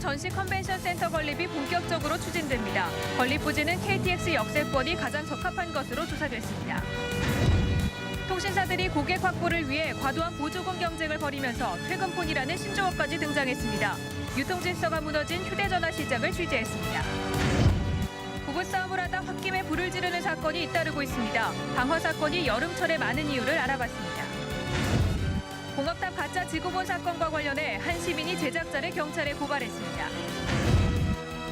전시 컨벤션 센터 건립이 본격적으로 추진됩니다. 건립 부지는 KTX 역세권이 가장 적합한 것으로 조사됐습니다. 통신사들이 고객 확보를 위해 과도한 보조금 경쟁을 벌이면서 퇴근폰이라는 신조어까지 등장했습니다. 유통질서가 무너진 휴대전화 시장을 취재했습니다. 부부싸움을 하다 홧김에 불을 지르는 사건이 잇따르고 있습니다. 방화 사건이 여름철에 많은 이유를 알아봤습니다. 공업탑 가짜 지구본 사건과 관련해 한 시민이 제작자를 경찰에 고발했습니다.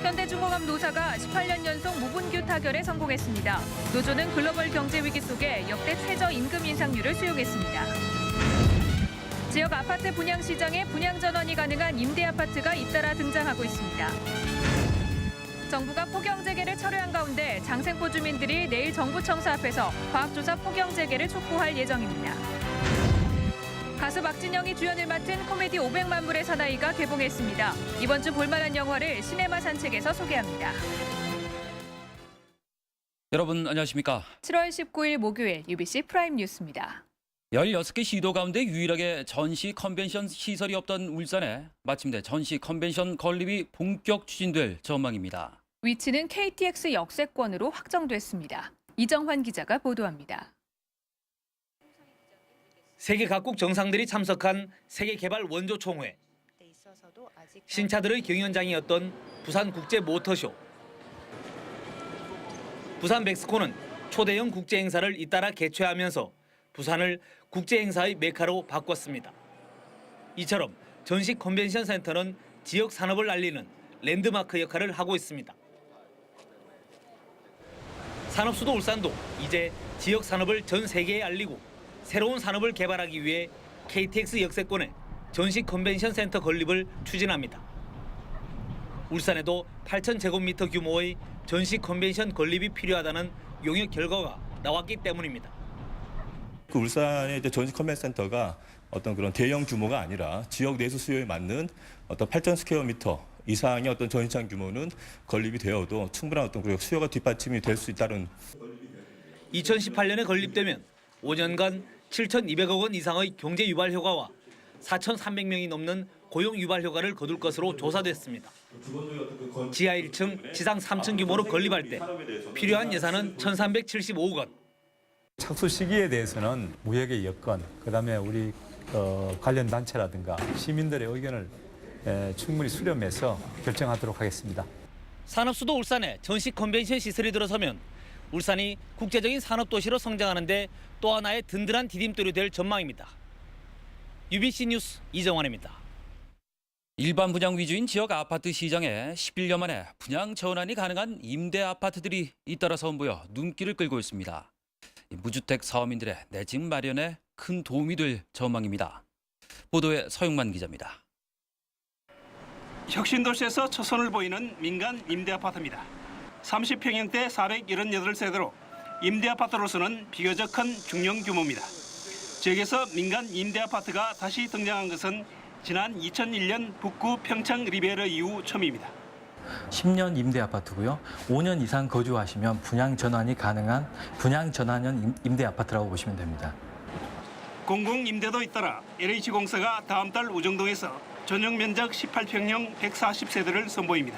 현대중공업 노사가 18년 연속 무분규 타결에 성공했습니다. 노조는 글로벌 경제 위기 속에 역대 최저 임금 인상률을 수용했습니다. 지역 아파트 분양 시장에 분양 전환이 가능한 임대 아파트가 잇따라 등장하고 있습니다. 정부가 포경 재개를 철회한 가운데 장생포 주민들이 내일 정부 청사 앞에서 과학조사 포경 재개를 촉구할 예정입니다. 가수 박진영이 주연을 맡은 코미디 500만 불의 사나이가 개봉했습니다. 이번 주 볼만한 영화를 시네마 산책에서 소개합니다. 여러분 안녕하십니까? 7월 19일 목요일 UBC 프라임 뉴스입니다. 16개 시도 가운데 유일하게 전시 컨벤션 시설이 없던 울산에 마침내 전시 컨벤션 건립이 본격 추진될 전망입니다. 위치는 KTX 역세권으로 확정됐습니다. 이정환 기자가 보도합니다. 세계 각국 정상들이 참석한 세계개발 원조총회. 신차들의 경연장이었던 부산국제모터쇼. 부산 백스코는 초대형 국제행사를 잇따라 개최하면서 부산을 국제행사의 메카로 바꿨습니다. 이처럼 전시 컨벤션 센터는 지역 산업을 알리는 랜드마크 역할을 하고 있습니다. 산업수도 울산도 이제 지역 산업을 전 세계에 알리고 새로운 산업을 개발하기 위해 KTX 역세권에 전시 컨벤션 센터 건립을 추진합니다. 울산에도 8,000제곱미터 규모의 전시 컨벤션 건립이 필요하다는 용역 결과가 나왔기 때문입니다. 울산의 전시 컨벤션 센터가 어떤 그런 대형 규모가 아니라 지역 내수 수요에 맞는 어떤 8,000스퀘어미터 이상의 어떤 전시장 규모는 건립이 되어도 충분한 어떤 수요가 뒷받침이 될 수 있다는. 2018년에 건립되면 5년간 7,200억 원 이상의 경제 유발 효과와 4,300명이 넘는 고용 유발 효과를 거둘 것으로 조사됐습니다. 지하 1층, 지상 3층 규모로 건립할 때 필요한 예산은 1,375억 원. 착수 시기에 대해서는 무역의 여건, 그다음에 우리 관련 단체라든가 시민들의 의견을 충분히 수렴해서 결정하도록 하겠습니다. 산업수도 울산에 전시 컨벤션 시설이 들어서면 울산이 국제적인 산업도시로 성장하는 데 또 하나의 든든한 디딤돌이 될 전망입니다. UBC 뉴스 이정환입니다. 일반 분양 위주인 지역 아파트 시장에 11년 만에 분양 전환이 가능한 임대 아파트들이 잇따라 선보여 눈길을 끌고 있습니다. 무주택 사업민들의 내 집 마련에 큰 도움이 될 전망입니다. 보도에 서용만 기자입니다. 혁신도시에서 초선을 보이는 민간 임대아파트입니다. 30평형대 478세대로 임대아파트로서는 비교적 큰 중형 규모입니다. 지역에서 민간 임대아파트가 다시 등장한 것은 지난 2001년 북구 평창 리베르 이후 처음입니다. 10년 임대 아파트고요. 5년 이상 거주하시면 분양 전환이 가능한 분양 전환형 임대 아파트라고 보시면 됩니다. 공공 임대도 잇따라 LH공사가 다음 달 우정동에서 전용 면적 18평형 140세대를 선보입니다.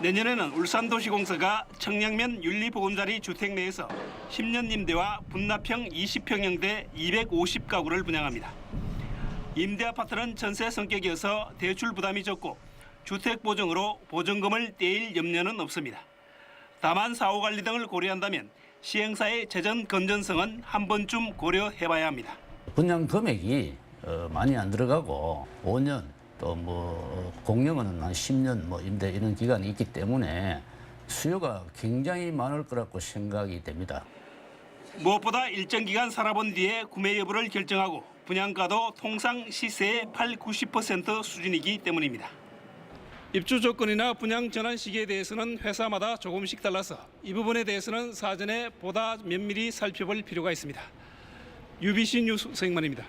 내년에는 울산도시공사가 청량면 윤리보금자리 주택 내에서 10년 임대와 분납형 20평형대 250가구를 분양합니다. 임대 아파트는 전세 성격이어서 대출 부담이 적고 주택 보증으로 보증금을 떼일 염려는 없습니다. 다만 사후 관리 등을 고려한다면 시행사의 재정 건전성은 한 번쯤 고려해봐야 합니다. 분양 금액이 많이 안 들어가고 5년 또 공용은 한 10년 임대 이런 기간이 있기 때문에 수요가 굉장히 많을 거라고 생각이 됩니다. 무엇보다 일정 기간 살아본 뒤에 구매 여부를 결정하고 분양가도 통상 시세의 80-90% 수준이기 때문입니다. 입주 조건이나 분양 전환 시기에 대해서는 회사마다 조금씩 달라서 이 부분에 대해서는 사전에 보다 면밀히 살펴볼 필요가 있습니다. UBC 뉴스 서영만입니다.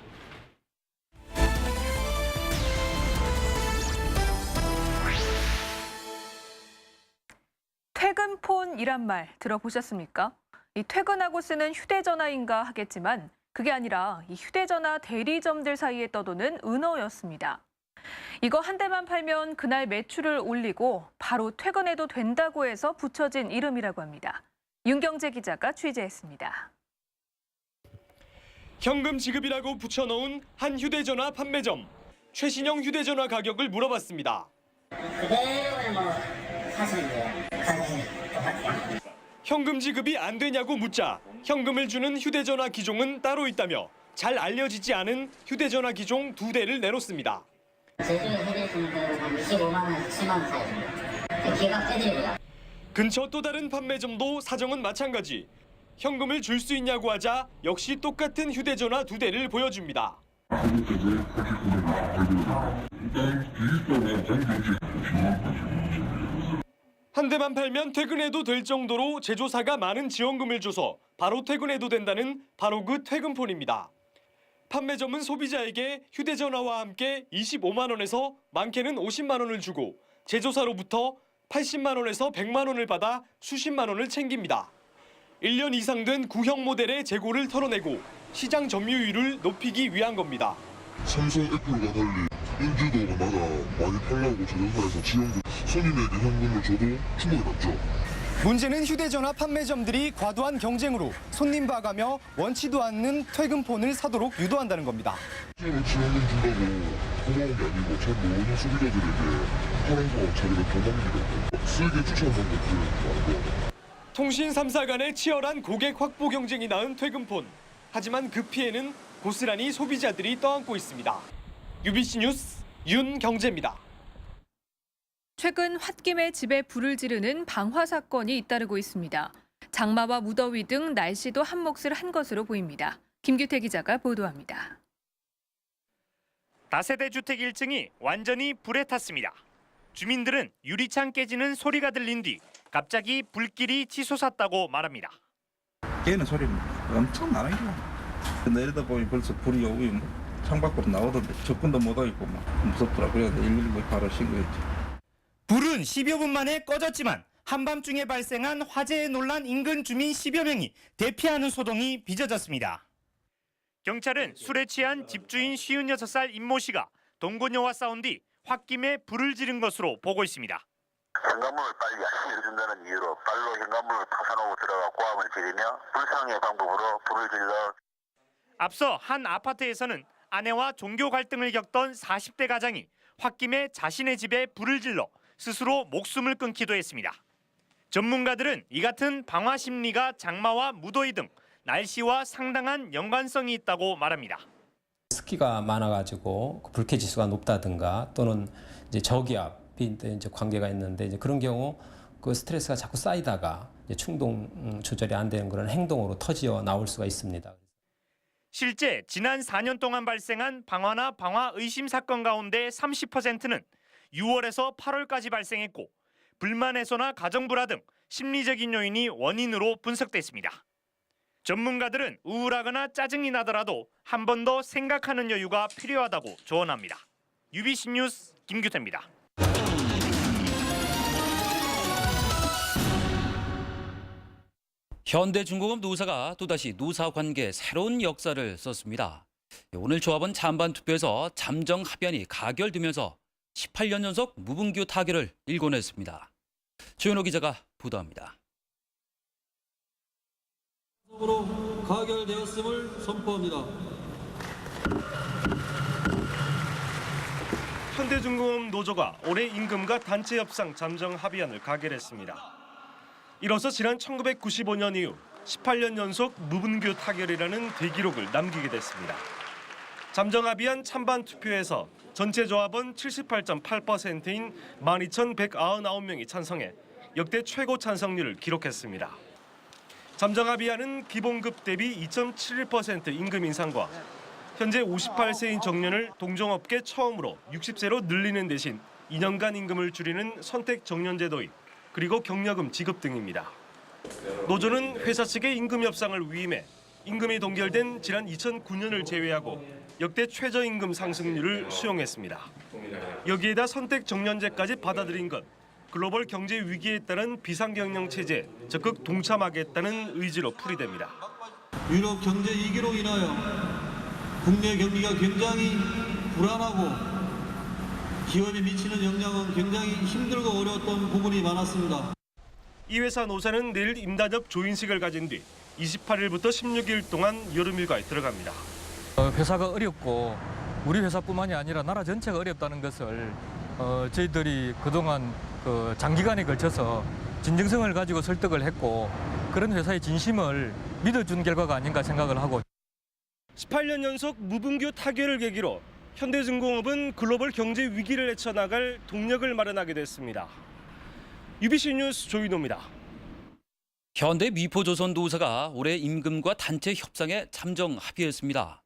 퇴근폰이란 말 들어보셨습니까? 이 퇴근하고 쓰는 휴대전화인가 하겠지만 그게 아니라 이 휴대전화 대리점들 사이에 떠도는 은어였습니다. 이거 한 대만 팔면 그날 매출을 올리고 바로 퇴근해도 된다고 해서 붙여진 이름이라고 합니다. 윤경재 기자가 취재했습니다. 현금 지급이라고 붙여놓은 한 휴대전화 판매점. 최신형 휴대전화 가격을 물어봤습니다. 현금 지급이 안 되냐고 묻자 현금을 주는 휴대전화 기종은 따로 있다며 잘 알려지지 않은 휴대전화 기종 2대를 내놓습니다. 제주에 휴대전화는 한 25만 원, 7만 원 사이입니다. 기각해드리고요. 근처 또 다른 판매점도 사정은 마찬가지. 현금을 줄 수 있냐고 하자 역시 똑같은 휴대전화 2대를 보여줍니다. 한 대만 팔면 퇴근해도 될 정도로 제조사가 많은 지원금을 줘서 바로 퇴근해도 된다는 바로 그 퇴근폰입니다. 판매점은 소비자에게 휴대전화와 함께 25만 원에서 많게는 50만 원을 주고 제조사로부터 80만 원에서 100만 원을 받아 수십만 원을 챙깁니다. 1년 이상 된 구형 모델의 재고를 털어내고 시장 점유율을 높이기 위한 겁니다. 삼성, 애플과 달리 인지도가 낮아 많이 팔라고 제조사에서 지원금, 손님에게 현금을 줘도 충분히 받죠. 문제는 휴대전화 판매점들이 과도한 경쟁으로 손님 봐가며 원치도 않는 퇴근폰을 사도록 유도한다는 겁니다. 지원금 준다고 고마운 게 아니고 잘 모르는 소비자들에게 팔아서 자기가 도망기고 쓰게 추천한 것들은 많은 거. 통신 3사 간의 치열한 고객 확보 경쟁이 낳은 퇴근폰. 하지만 그 피해는 고스란히 소비자들이 떠안고 있습니다. UBC 뉴스 윤경재입니다. 최근 홧김에 집에 불을 지르는 방화 사건이 잇따르고 있습니다. 장마와 무더위 등 날씨도 한 몫을 한 것으로 보입니다. 김규태 기자가 보도합니다. 다세대 주택 1층이 완전히 불에 탔습니다. 주민들은 유리창 깨지는 소리가 들린 뒤 갑자기 불길이 치솟았다고 말합니다. 깨는 소리는 엄청 나는 게 내리다 보니 벌써 불이 오고 창밖으로 나오던데 접근도 못하겠고 무섭더라고요. 119에 바로 신고했죠. 불은 10여 분 만에 꺼졌지만 한밤중에 발생한 화재에 놀란 인근 주민 10여 명이 대피하는 소동이 빚어졌습니다. 경찰은 술에 취한 집주인 56살 임모 씨가 동거녀와 싸운 뒤 홧김에 불을 지른 것으로 보고 있습니다. 현관문을 빨리 열어준다는 이유로 발로 현관문을 파손하고 들어가 고함을 지르며 불상의 방법으로 불을 질러. 앞서 한 아파트에서는 아내와 종교 갈등을 겪던 40대 가장이 홧김에 자신의 집에 불을 질러 스스로 목숨을 끊기도 했습니다. 전문가들은 이 같은 방화 심리가 장마와 무더위 등 날씨와 상당한 연관성이 있다고 말합니다. 습기가 많아가지고 불쾌 지수가 높다든가 또는 이제 저기압이 이제 관계가 있는데 이제 그런 경우 그 스트레스가 자꾸 쌓이다가 이제 충동 조절이 안 되는 그런 행동으로 터지어 나올 수가 있습니다. 실제 지난 4년 동안 발생한 방화나 방화 의심 사건 가운데 30%는 6월에서 8월까지 발생했고 불만 해소나 가정 불화 등 심리적인 요인이 원인으로 분석됐습니다. 전문가들은 우울하거나 짜증이 나더라도 한 번 더 생각하는 여유가 필요하다고 조언합니다. UBC 뉴스 김규태입니다. 현대중공업 노사가 또다시 노사 관계에 새로운 역사를 썼습니다. 오늘 조합원 찬반 투표에서 잠정 합의안이 가결되면서 18년 연속 무분규 타결을 일궈냈습니다. 조현호 기자가 보도합니다. 으로 가결되었음을 선포합니다. 현대중공업 노조가 올해 임금과 단체 협상 잠정 합의안을 가결했습니다. 이로써 지난 1995년 이후 18년 연속 무분규 타결이라는 대기록을 남기게 됐습니다. 잠정 합의안 찬반 투표에서 전체 조합원 78.8%인 12,199명이 찬성해 역대 최고 찬성률을 기록했습니다. 잠정 합의안은 기본급 대비 2.71% 임금 인상과 현재 58세인 정년을 동종업계 처음으로 60세로 늘리는 대신 2년간 임금을 줄이는 선택 정년제 도입, 그리고 경력금 지급 등입니다. 노조는 회사 측의 임금 협상을 위임해 임금이 동결된 지난 2009년을 제외하고 역대 최저임금 상승률을 수용했습니다. 여기에다 선택 정년제까지 받아들인 것, 글로벌 경제 위기에 따른 비상경영 체제에 적극 동참하겠다는 의지로 풀이됩니다. 유럽 경제 위기로 인하여 국내 경기가 굉장히 불안하고 기업에 미치는 영향은 굉장히 힘들고 어려웠던 부분이 많았습니다. 이 회사 노사는 내일 임단협 조인식을 가진 뒤 28일부터 16일 동안 여름휴가에 들어갑니다. 회사가 어렵고 우리 회사뿐만이 아니라 나라 전체가 어렵다는 것을 저희들이 그동안 장기간에 걸쳐서 진정성을 가지고 설득을 했고 그런 회사의 진심을 믿어준 결과가 아닌가 생각을 하고 18년 연속 무분교 타결을 계기로 현대중공업은 글로벌 경제 위기를 헤쳐나갈 동력을 마련하게 됐습니다. UBC 뉴스 조인호입니다. 현대 미포조선 노사가 올해 임금과 단체 협상에 잠정 합의했습니다.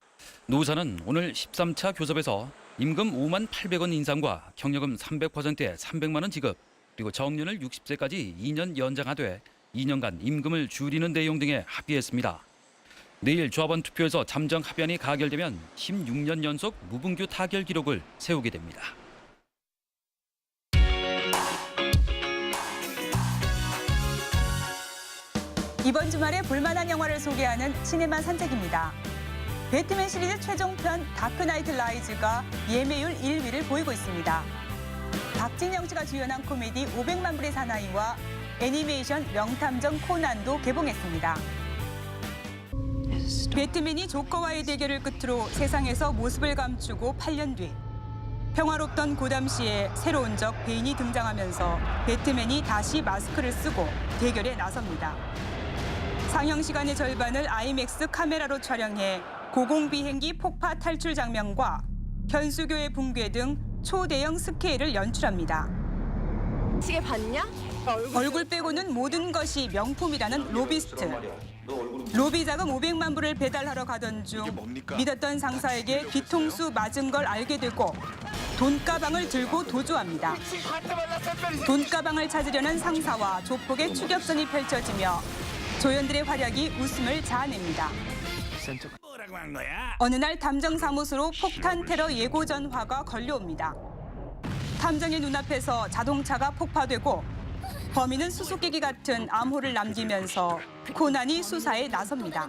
노사는 오늘 13차 교섭에서 임금 5만 800원 인상과 경력금 300%에 300만 원 지급, 그리고 정년을 60세까지 2년 연장하되 2년간 임금을 줄이는 내용 등에 합의했습니다. 내일 조합원 투표에서 잠정 합의안이 가결되면 16년 연속 무분교 타결 기록을 세우게 됩니다. 이번 주말에 볼만한 영화를 소개하는 시네마 산책입니다. 배트맨 시리즈 최종편 다크나이트 라이즈가 예매율 1위를 보이고 있습니다. 박진영 씨가 주연한 코미디 500만 불의 사나이와 애니메이션 명탐정 코난도 개봉했습니다. 배트맨이 조커와의 대결을 끝으로 세상에서 모습을 감추고 8년 뒤 평화롭던 고담시에 새로운 적 베인이 등장하면서 배트맨이 다시 마스크를 쓰고 대결에 나섭니다. 상영 시간의 절반을 아이맥스 카메라로 촬영해 고공비행기 폭파 탈출 장면과 현수교의 붕괴 등 초대형 스케일을 연출합니다. 시계 봤냐? 얼굴 빼고는 모든 것이 명품이라는 로비스트. 로비 자금 500만 불을 배달하러 가던 중 믿었던 상사에게 뒤통수 맞은 걸 알게 되고 돈가방을 들고 도주합니다. 돈가방을 찾으려는 상사와 조폭의 추격전이 펼쳐지며 조연들의 활약이 웃음을 자아냅니다. 어느 날 탐정사무소로 폭탄 테러 예고 전화가 걸려옵니다. 탐정의 눈앞에서 자동차가 폭파되고 범인은 수수께끼 같은 암호를 남기면서 코난이 수사에 나섭니다.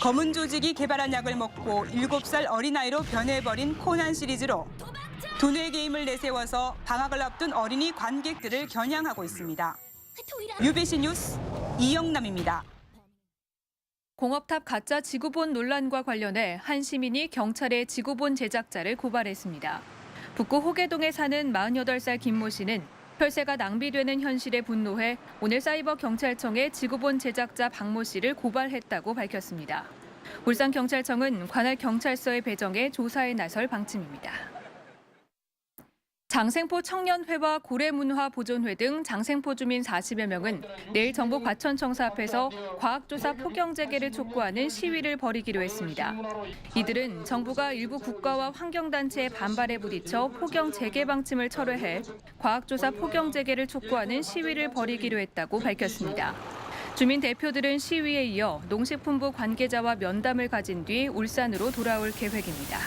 검은 조직이 개발한 약을 먹고 7살 어린아이로 변해버린 코난 시리즈로 두뇌 게임을 내세워서 방학을 앞둔 어린이 관객들을 겨냥하고 있습니다. UBC 뉴스 이영남입니다. 공업탑 가짜 지구본 논란과 관련해 한 시민이 경찰에 지구본 제작자를 고발했습니다. 북구 호계동에 사는 48살 김모 씨는 혈세가 낭비되는 현실에 분노해 오늘 사이버경찰청에 지구본 제작자 박모 씨를 고발했다고 밝혔습니다. 울산경찰청은 관할 경찰서에 배정해 조사에 나설 방침입니다. 장생포 청년회와 고래문화보존회 등 장생포 주민 40여 명은 내일 정부 과천청사 앞에서 과학조사 포경 재개를 촉구하는 시위를 벌이기로 했습니다. 이들은 정부가 일부 국가와 환경단체의 반발에 부딪혀 포경 재개 방침을 철회해 과학조사 포경 재개를 촉구하는 시위를 벌이기로 했다고 밝혔습니다. 주민 대표들은 시위에 이어 농식품부 관계자와 면담을 가진 뒤 울산으로 돌아올 계획입니다.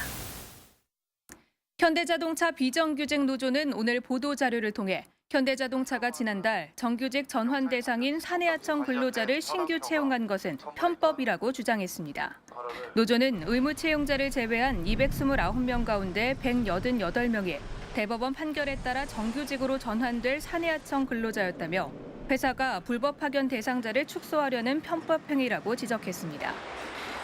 현대자동차 비정규직 노조는 오늘 보도자료를 통해 현대자동차가 지난달 정규직 전환 대상인 사내하청 근로자를 신규 채용한 것은 편법이라고 주장했습니다. 노조는 의무 채용자를 제외한 229명 가운데 188명이 대법원 판결에 따라 정규직으로 전환될 사내하청 근로자였다며 회사가 불법 파견 대상자를 축소하려는 편법 행위라고 지적했습니다.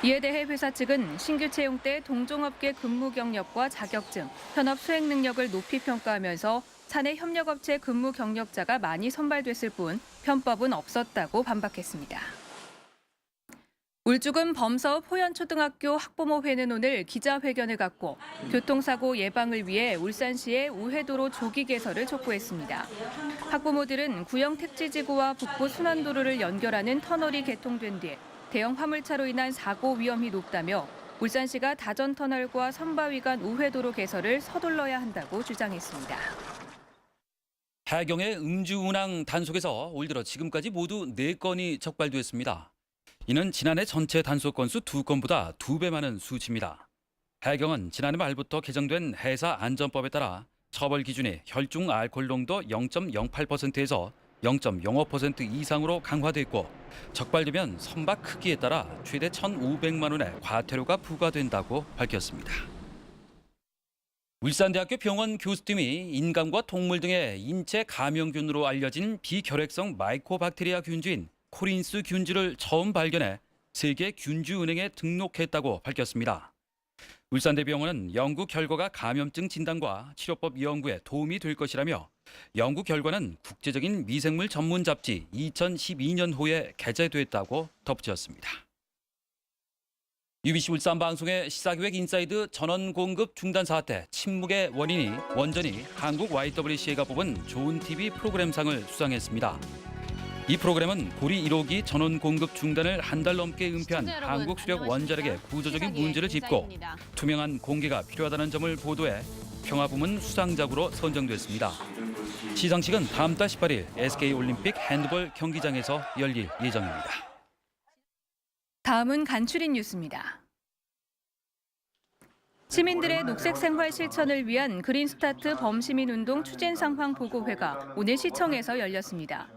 이에 대해 회사 측은 신규 채용 때 동종업계 근무 경력과 자격증, 현업 수행 능력을 높이 평가하면서 사내 협력업체 근무 경력자가 많이 선발됐을 뿐 편법은 없었다고 반박했습니다. 울주군 범서읍 호연초등학교 학부모회는 오늘 기자회견을 갖고 교통사고 예방을 위해 울산시의 우회도로 조기 개설을 촉구했습니다. 학부모들은 구형 택지지구와 북부 순환도로를 연결하는 터널이 개통된 뒤 대형 화물차로 인한 사고 위험이 높다며 울산시가 다전터널과 선바위 간 우회도로 개설을 서둘러야 한다고 주장했습니다. 해경의 음주운항 단속에서 올 들어 지금까지 모두 4건이 적발됐습니다. 이는 지난해 전체 단속 건수 2건보다 2배 많은 수치입니다. 해경은 지난해 말부터 개정된 해사안전법에 따라 처벌 기준이 혈중 알코올 농도 0.08%에서 0.05% 이상으로 강화됐고 적발되면 선박 크기에 따라 최대 1,500만 원의 과태료가 부과된다고 밝혔습니다. 울산대학교 병원 교수팀이 인간과 동물 등의 인체 감염균으로 알려진 비결핵성 마이코박테리아 균주인 코린스 균주를 처음 발견해 세계 균주은행에 등록했다고 밝혔습니다. 울산대병원은 연구 결과가 감염증 진단과 치료법 연구에 도움이 될 것이라며 연구 결과는 국제적인 미생물 전문 잡지 2012년호에 게재됐다고 덧붙였습니다. UBC 울산 방송의 시사기획 인사이드 전원 공급 중단 사태 침묵의 원인이 원전이 한국 YWCA가 뽑은 좋은 TV 프로그램상을 수상했습니다. 이 프로그램은 고리 1호기 전원 공급 중단을 한 달 넘게 은폐한 한국 수력 원자력의 구조적인 문제를 짚고 투명한 공개가 필요하다는 점을 보도해 평화부문 수상작으로 선정됐습니다. 시상식은 다음 달 18일 SK올림픽 핸드볼 경기장에서 열릴 예정입니다. 다음은 간추린 뉴스입니다. 시민들의 녹색 생활 실천을 위한 그린스타트 범시민운동 추진 상황 보고회가 오늘 시청에서 열렸습니다.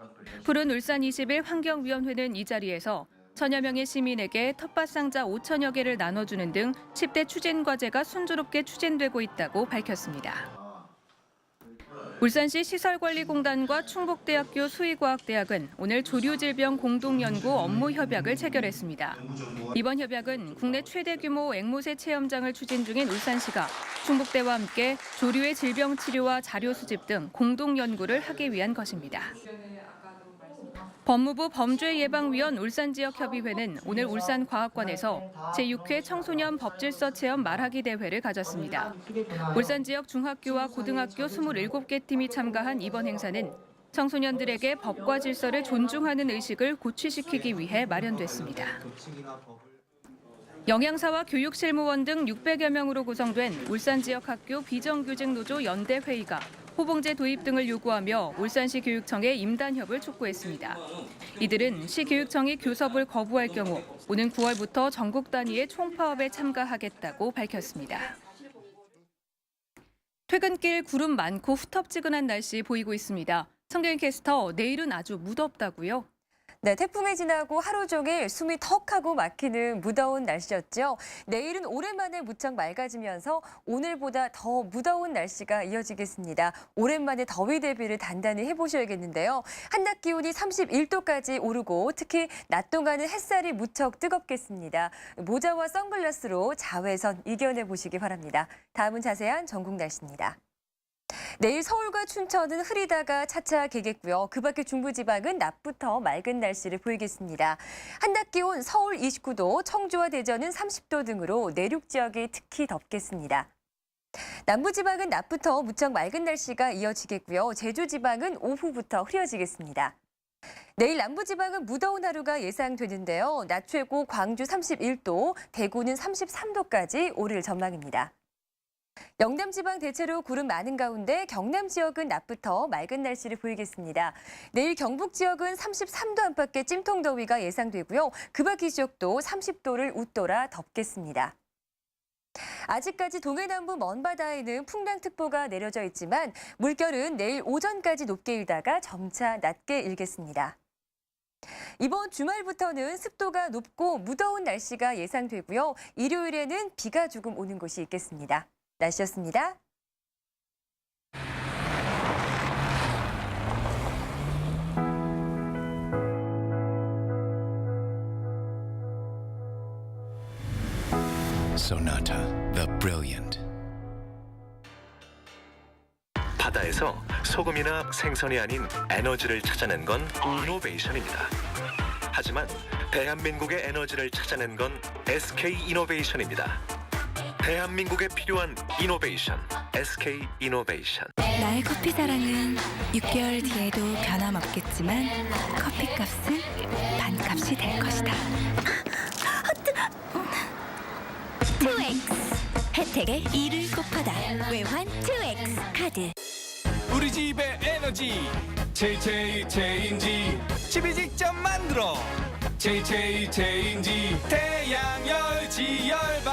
푸른 울산 21 환경위원회는 이 자리에서 천여 명의 시민에게 텃밭 상자 5천여 개를 나눠주는 등 10대 추진 과제가 순조롭게 추진되고 있다고 밝혔습니다. 울산시 시설관리공단과 충북대학교 수의과학대학은 오늘 조류질병 공동연구 업무 협약을 체결했습니다. 이번 협약은 국내 최대 규모 앵무새 체험장을 추진 중인 울산시가 충북대와 함께 조류의 질병 치료와 자료 수집 등 공동 연구를 하기 위한 것입니다. 법무부 범죄예방위원 울산지역협의회는 오늘 울산과학관에서 제6회 청소년 법질서 체험 말하기 대회를 가졌습니다. 울산 지역 중학교와 고등학교 27개 팀이 참가한 이번 행사는 청소년들에게 법과 질서를 존중하는 의식을 고취시키기 위해 마련됐습니다. 영양사와 교육실무원 등 600여 명으로 구성된 울산 지역 학교 비정규직 노조 연대회의가 호봉제 도입 등을 요구하며 울산시 교육청의 임단협을 촉구했습니다. 이들은 시 교육청이 교섭을 거부할 경우 오는 9월부터 전국 단위의 총파업에 참가하겠다고 밝혔습니다. 퇴근길 구름 많고 후텁지근한 날씨 보이고 있습니다. 성경 캐스터, 내일은 아주 무덥다고요? 네, 태풍이 지나고 하루 종일 숨이 턱하고 막히는 무더운 날씨였죠. 내일은 오랜만에 무척 맑아지면서 오늘보다 더 무더운 날씨가 이어지겠습니다. 오랜만에 더위 대비를 단단히 해보셔야겠는데요. 한낮 기온이 31도까지 오르고 특히 낮 동안은 햇살이 무척 뜨겁겠습니다. 모자와 선글라스로 자외선 이겨내보시기 바랍니다. 다음은 자세한 전국 날씨입니다. 내일 서울과 춘천은 흐리다가 차차 개겠고요. 그 밖에 중부지방은 낮부터 맑은 날씨를 보이겠습니다. 한낮 기온 서울 29도, 청주와 대전은 30도 등으로 내륙 지역이 특히 덥겠습니다. 남부지방은 낮부터 무척 맑은 날씨가 이어지겠고요. 제주지방은 오후부터 흐려지겠습니다. 내일 남부지방은 무더운 하루가 예상되는데요. 낮 최고 광주 31도, 대구는 33도까지 오를 전망입니다. 영남 지방 대체로 구름 많은 가운데 경남 지역은 낮부터 맑은 날씨를 보이겠습니다. 내일 경북 지역은 33도 안팎의 찜통더위가 예상되고요. 그 밖의 지역도 30도를 웃돌아 덥겠습니다. 아직까지 동해남부 먼바다에는 풍랑특보가 내려져 있지만 물결은 내일 오전까지 높게 일다가 점차 낮게 일겠습니다. 이번 주말부터는 습도가 높고 무더운 날씨가 예상되고요. 일요일에는 비가 조금 오는 곳이 있겠습니다. 날씨였습니다. Sonata, the brilliant. 바다에서 소금이나 생선이 아닌 에너지를 찾아낸 건 이노베이션입니다. 하지만 대한민국의 에너지를 찾아낸 건 SK이노베이션입니다. 대한민국에 필요한 이노베이션, SK이노베이션. 나의 커피 사랑은 6개월 뒤에도 변함없겠지만 커피값은 반값이 될 것이다. 2X 혜택의 2를 곱하다. 외환 2X 카드. 우리 집의 에너지 제인지 집이 직접 만들어 제인지 태양열 지열반